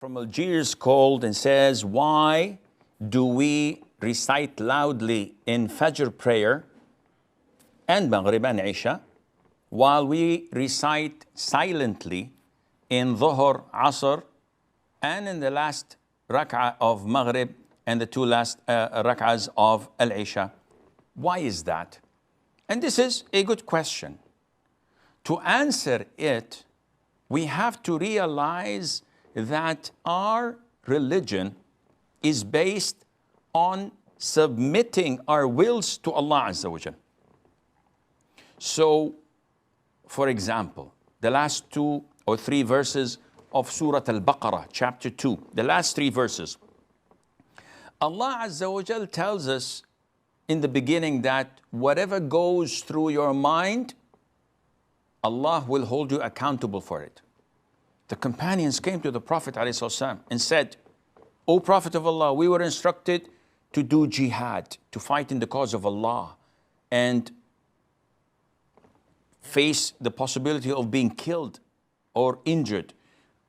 From Algiers called and says, why do we recite loudly in Fajr prayer and Maghrib and Isha, while we recite silently in Dhuhr, Asr, and in the last rak'ah of Maghrib and the two last rak'ahs of Al-Isha? Why is that? And this is a good question. To answer it, we have to realize that our religion is based on submitting our wills to Allah Azza wa Jal. So, for example, the last 2 or 3 verses of Surah Al-Baqarah, chapter 2, the last 3 verses, Allah Azza wa Jal tells us in the beginning that whatever goes through your mind, Allah will hold you accountable for it. The companions came to the Prophet ﷺ and said, O Prophet of Allah, we were instructed to do jihad, to fight in the cause of Allah and face the possibility of being killed or injured.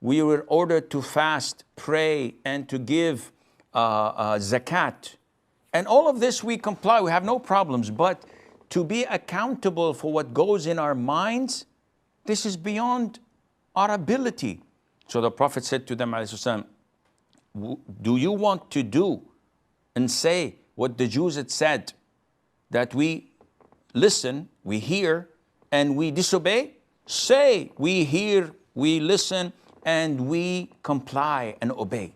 We were ordered to fast, pray, and to give zakat. And all of this we comply, we have no problems. But to be accountable for what goes in our minds, this is beyond our ability. So the Prophet said to them, ﷺ, do you want to do and say what the Jews had said, that we listen, we hear, and we disobey? Say, we hear, we listen, and we comply and obey.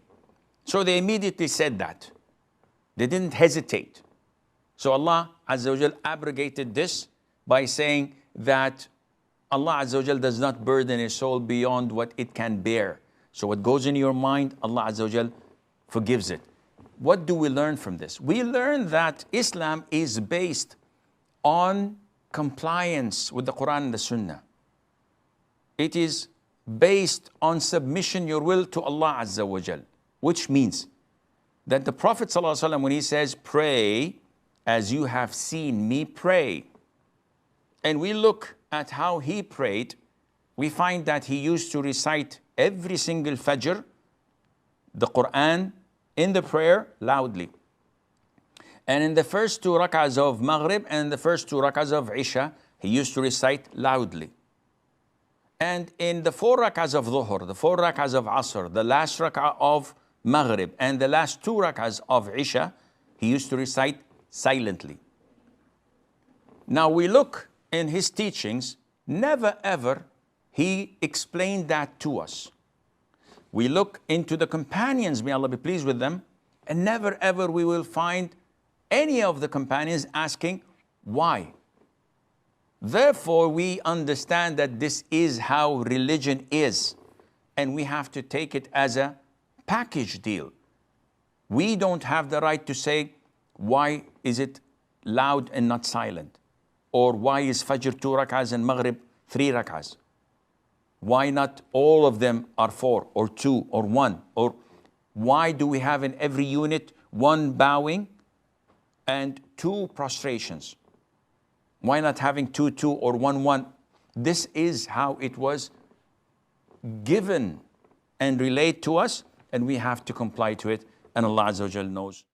So they immediately said that. They didn't hesitate. So Allah Azza wa Jal abrogated this by saying that Allah Azza wa Jal does not burden a soul beyond what it can bear. So what goes in your mind, Allah Azza wa Jal forgives it. What do we learn from this? We learn that Islam is based on compliance with the Qur'an and the Sunnah. It is based on submission your will to Allah Azza wa Jal, which means that the Prophet ﷺ, when he says, pray as you have seen me pray, and we look at how he prayed, we find that he used to recite every single Fajr, the Qur'an, in the prayer loudly. And in the first 2 rak'ahs of Maghrib and the first 2 rak'ahs of Isha, he used to recite loudly. And in the 4 rak'ahs of Dhuhr, the 4 rak'ahs of Asr, the last rak'ah of Maghrib, and the last 2 rak'ahs of Isha, he used to recite silently. Now we look in his teachings, never ever he explained that to us. We look into the companions, may Allah be pleased with them, and never ever we will find any of the companions asking why. Therefore, we understand that this is how religion is, and we have to take it as a package deal. We don't have the right to say, why is it loud and not silent? Or why is Fajr 2 rak'ahs and Maghrib 3 rak'ahs? Why not all of them are 4 or 2 or 1? Or why do we have in every unit 1 bowing and 2 prostrations? Why not having 2, 2 or 1, 1? This is how it was given and relayed to us, and we have to comply to it, and Allah Azza wa Jal knows.